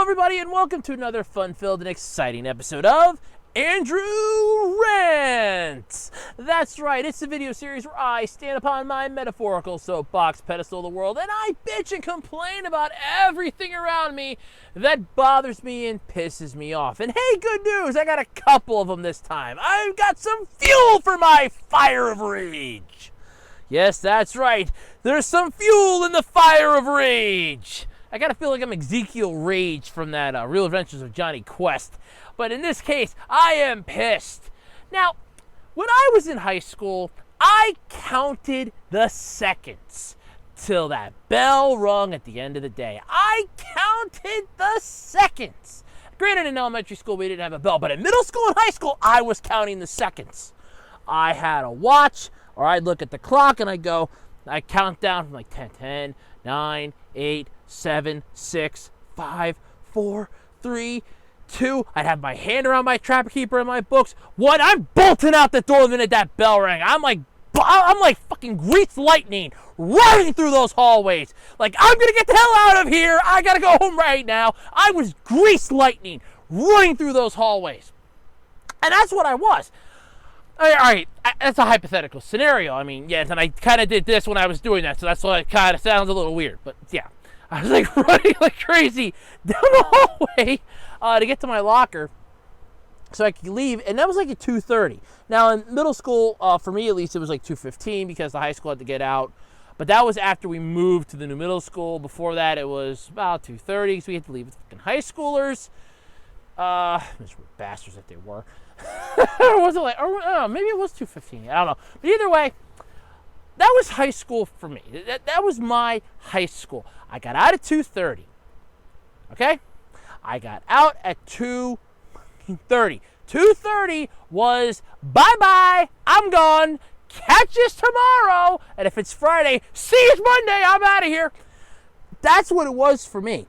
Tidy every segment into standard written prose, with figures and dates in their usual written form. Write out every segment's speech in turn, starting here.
everybody, and welcome to another fun-filled and exciting episode of Andrew Rants. That's right, it's a video series where I stand upon my metaphorical soapbox pedestal of the world and I bitch and complain about everything around me that bothers me and pisses me off. And hey, good news, I got a couple of them this time. I've got some fuel for my fire of rage. Yes, that's right, there's some fuel in the fire of rage. I gotta feel like I'm Ezekiel Rage from that Real Adventures of Johnny Quest. But in this case, I am pissed. Now, when I was in high school, I counted the seconds till that bell rung at the end of the day. I counted the seconds. Granted, in elementary school, we didn't have a bell, but in middle school and high school, I was counting the seconds. I had a watch, or I'd look at the clock and I'd count down from like 10, 9, 8, 7, 6, 5, 4, 3, 2. I'd have my hand around my trapper keeper and my books. 1, I'm bolting out the door the minute that bell rang. I'm like fucking greased lightning running through those hallways. Like, I'm gonna get the hell out of here. I gotta go home right now. I was greased lightning running through those hallways. And that's what I was. All right, that's a hypothetical scenario. I mean, yes, and I kind of did this when I was doing that, so that's why it kind of sounds a little weird. But yeah, I was like running like crazy down the hallway to get to my locker so I could leave, and that was like at 2:30. Now in middle school, for me at least, it was like 2:15 because the high school had to get out. But that was after we moved to the new middle school. Before that, it was about 2:30, so we had to leave with fucking high schoolers. Miserable bastards that they were. Or was it like, or, I don't know, maybe it was 2:15. I don't know. But either way, that was high school for me. That was my high school. I got out at 2:30. Okay? I got out at 2:30. 2:30 was bye-bye, I'm gone, catch us tomorrow, and if it's Friday, see you Monday, I'm out of here. That's what it was for me.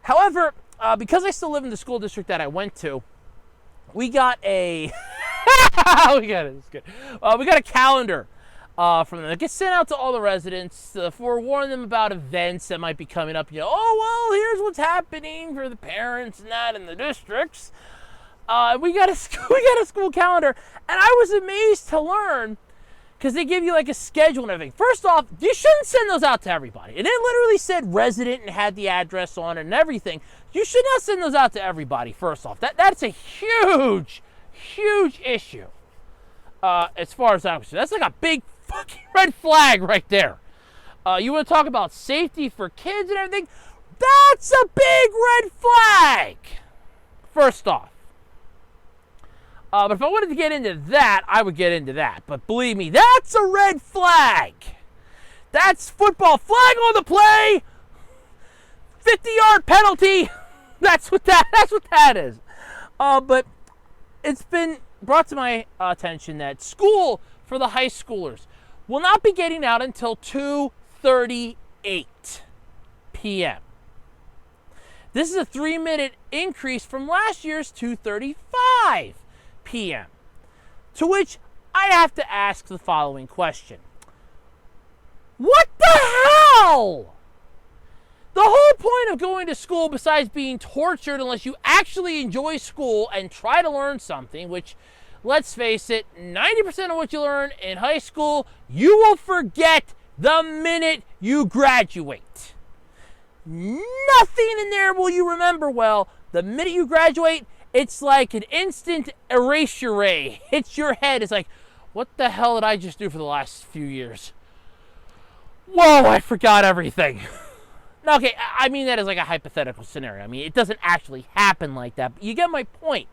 However, because I still live in the school district that I went to, we got a we got a calendar from them. It gets sent out to all the residents to forewarn them about events that might be coming up. You know, oh well, here's what's happening for the parents and that in the districts. We got a school calendar, and I was amazed to learn, because they give you like a schedule and everything. First off, you shouldn't send those out to everybody. And it literally said resident and had the address on it and everything. You should not send those out to everybody, first off. That's a huge, huge issue as far as I'm concerned. That's like a big fucking red flag right there. You want to talk about safety for kids and everything? That's a big red flag, first off. But if I wanted to get into that, I would get into that. But believe me, that's a red flag. That's football. Flag on the play. 50-yard penalty. That's what that is. But it's been brought to my attention that school for the high schoolers will not be getting out until 2:38 p.m. This is a 3-minute increase from last year's 2:35 p.m. To which I have to ask the following question. What the hell? The whole point of going to school, besides being tortured unless you actually enjoy school and try to learn something, which, let's face it, 90% of what you learn in high school, you will forget the minute you graduate. Nothing in there will you remember well. The minute you graduate, it's like an instant erasure ray hits your head. It's like, what the hell did I just do for the last few years? Whoa, I forgot everything. Okay, I mean that as like a hypothetical scenario. I mean, it doesn't actually happen like that, but you get my point.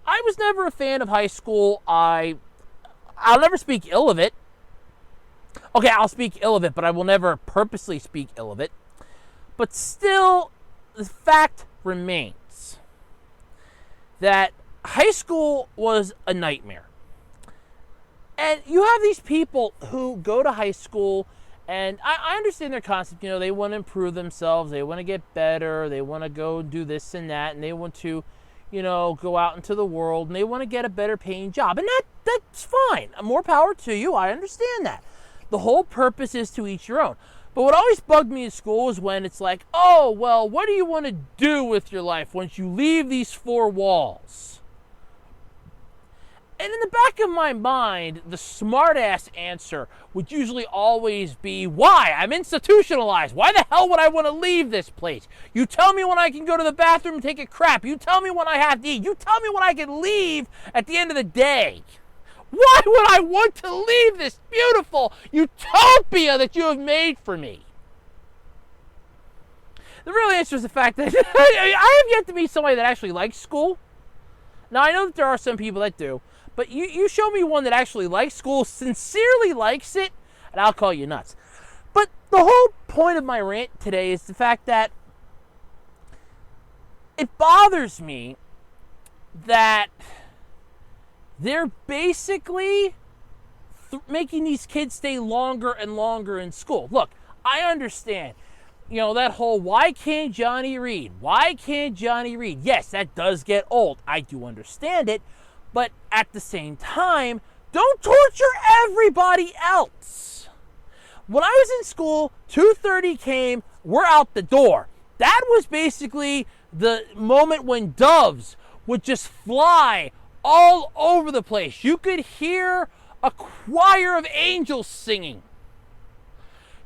I was never a fan of high school. I'll never speak ill of it. Okay, I'll speak ill of it, but I will never purposely speak ill of it. But still, the fact remains that high school was a nightmare. And you have these people who go to high school, and I understand their concept. You know, they want to improve themselves, they want to get better, they want to go do this and that, and they want to, you know, go out into the world, and they want to get a better paying job. And that's fine. More power to you. I understand that. The whole purpose is to each your own. But what always bugged me in school is when it's like, oh, well, what do you want to do with your life once you leave these four walls? And in the back of my mind, the smart-ass answer would usually always be, why? I'm institutionalized. Why the hell would I want to leave this place? You tell me when I can go to the bathroom and take a crap. You tell me when I have to eat. You tell me when I can leave at the end of the day. Why would I want to leave this beautiful utopia that you have made for me? The real answer is the fact that I have yet to meet somebody that actually likes school. Now, I know that there are some people that do, but you show me one that actually likes school, sincerely likes it, and I'll call you nuts. But the whole point of my rant today is the fact that it bothers me that they're basically making these kids stay longer and longer in school. Look, I understand, that whole, why can't Johnny read? Why can't Johnny read? Yes, that does get old. I do understand it. But at the same time, don't torture everybody else. When I was in school, 2:30 came, we're out the door. That was basically the moment when doves would just fly all over the place. You could hear a choir of angels singing.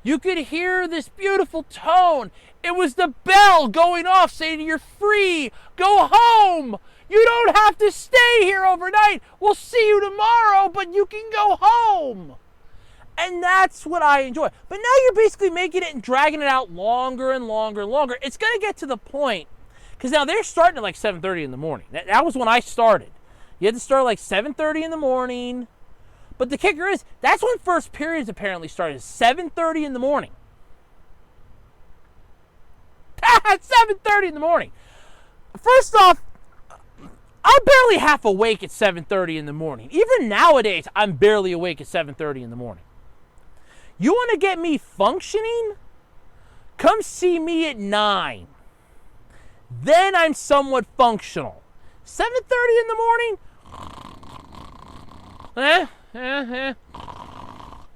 You could hear this beautiful tone. It was the bell going off saying you're free, go home. You don't have to stay here overnight. We'll see you tomorrow, but you can go home. And that's what I enjoy. But now you're basically making it and dragging it out longer and longer and longer. It's going to get to the point, because now they're starting at like 7:30 in the morning. That was when I started. You had to start like 7:30 in the morning. But the kicker is, that's when first periods apparently started, 7:30 in the morning. At 7:30 in the morning. First off, I'm barely half awake at 7:30 in the morning. Even nowadays, I'm barely awake at 7:30 in the morning. You want to get me functioning? Come see me at 9. Then I'm somewhat functional. 7:30 in the morning?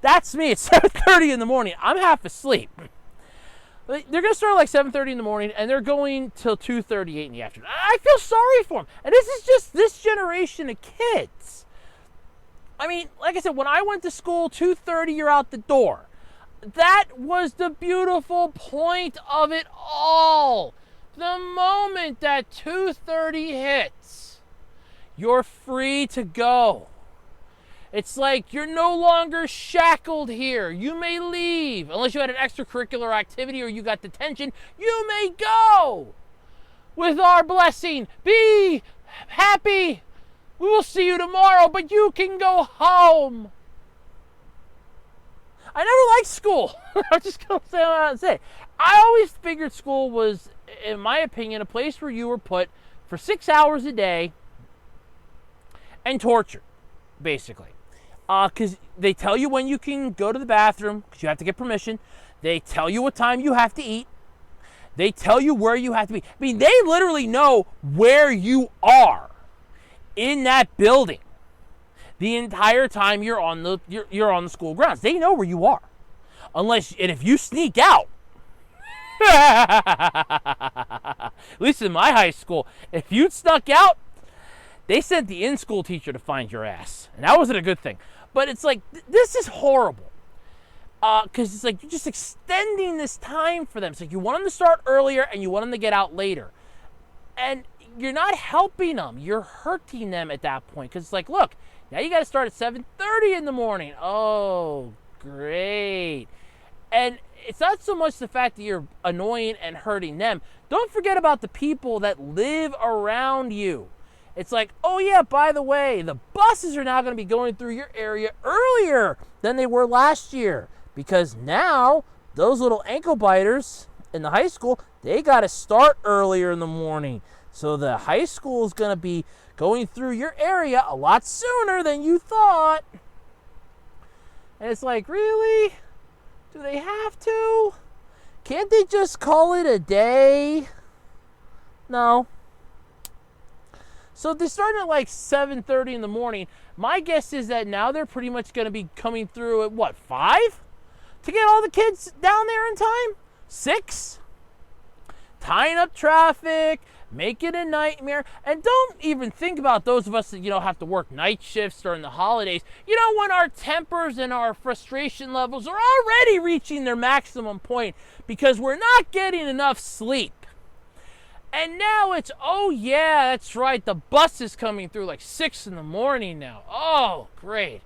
That's me at 7:30 in the morning. I'm half asleep. They're going to start like 7:30 in the morning, and they're going till 2:38 in the afternoon. I feel sorry for them. And this is just this generation of kids. I mean, like I said, when I went to school, 2:30, you're out the door. That was the beautiful point of it all. The moment that 2:30 hits, you're free to go. It's like you're no longer shackled here. You may leave. Unless you had an extracurricular activity or you got detention, you may go. With our blessing, be happy. We will see you tomorrow, but you can go home. I never liked school. I'm just going to say what I want to say. I always figured school was, in my opinion, a place where you were put for 6 hours a day and tortured, basically. Because they tell you when you can go to the bathroom, because you have to get permission. They tell you what time you have to eat. They tell you where you have to be. I mean, they literally know where you are in that building the entire time you're on the school grounds. They know where you are. And if you sneak out, at least in my high school, if you snuck out, they sent the in-school teacher to find your ass. And that wasn't a good thing. But it's like, this is horrible. Because it's like, you're just extending this time for them. It's like, you want them to start earlier and you want them to get out later. And you're not helping them. You're hurting them at that point. Because it's like, look, now you got to start at 7:30 in the morning. Oh, great. And it's not so much the fact that you're annoying and hurting them. Don't forget about the people that live around you. It's like, oh yeah, by the way, the buses are now going to be going through your area earlier than they were last year. Because now, those little ankle biters in the high school, they got to start earlier in the morning. So the high school is going to be going through your area a lot sooner than you thought. And it's like, really? Do they have to? Can't they just call it a day? No. So if they're starting at like 7:30 in the morning, my guess is that now they're pretty much going to be coming through at what, 5? to get all the kids down there in time? 6? Tying up traffic, make it a nightmare. And don't even think about those of us that, have to work night shifts during the holidays. When our tempers and our frustration levels are already reaching their maximum point because we're not getting enough sleep. And now it's, oh yeah, that's right, the bus is coming through like 6 in the morning now. Oh, great.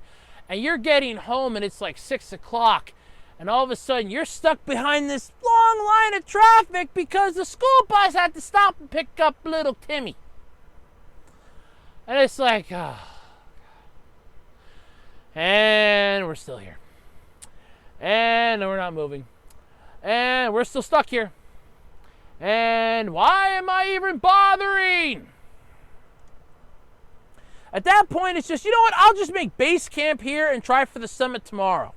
And you're getting home and it's like 6 o'clock. And all of a sudden you're stuck behind this long line of traffic because the school bus had to stop and pick up little Timmy. And it's like, oh. And we're still here. And we're not moving. And we're still stuck here. And why am I even bothering? At that point, it's just, I'll just make base camp here and try for the summit tomorrow.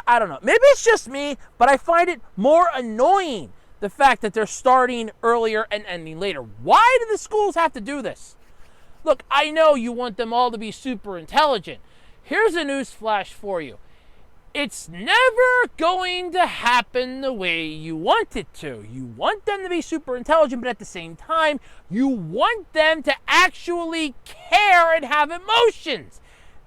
I don't know. Maybe it's just me, but I find it more annoying, the fact that they're starting earlier and ending later. Why do the schools have to do this? Look, I know you want them all to be super intelligent. Here's a news flash for you. It's never going to happen the way you want it to. You want them to be super intelligent, but at the same time, you want them to actually care and have emotions.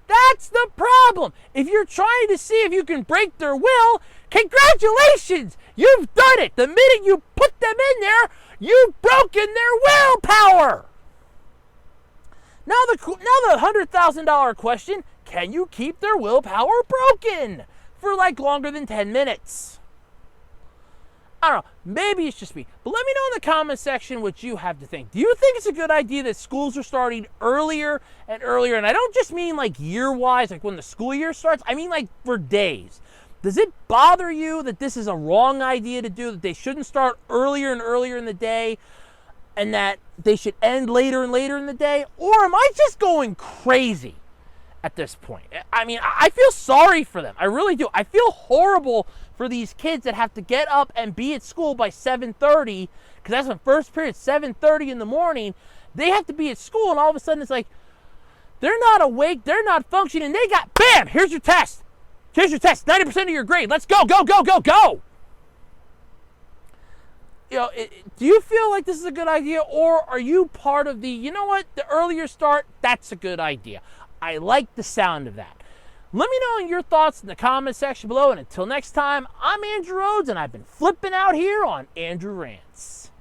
That's the problem. If you're trying to see if you can break their will, congratulations, you've done it. The minute you put them in there, you've broken their willpower. Now the $100,000 question, can you keep their willpower broken for like longer than 10 minutes? I don't know, maybe it's just me, but let me know in the comment section what you have to think. Do you think it's a good idea that schools are starting earlier and earlier? And I don't just mean like year-wise, like when the school year starts, I mean like for days. Does it bother you that this is a wrong idea to do, that they shouldn't start earlier and earlier in the day, and that they should end later and later in the day? Or am I just going crazy at this point? I mean, I feel sorry for them. I really do. I feel horrible for these kids that have to get up and be at school by 7:30, because that's when first period, 7:30 in the morning. They have to be at school, and all of a sudden it's like, they're not awake, they're not functioning, they got, bam, here's your test. Here's your test, 90% of your grade. Let's go, go, go, go, go. Do you feel like this is a good idea, or are you part of the, the earlier start, that's a good idea? I like the sound of that. Let me know your thoughts in the comment section below, and until next time, I'm Andrew Rhodes, and I've been flipping out here on Andrew Rants.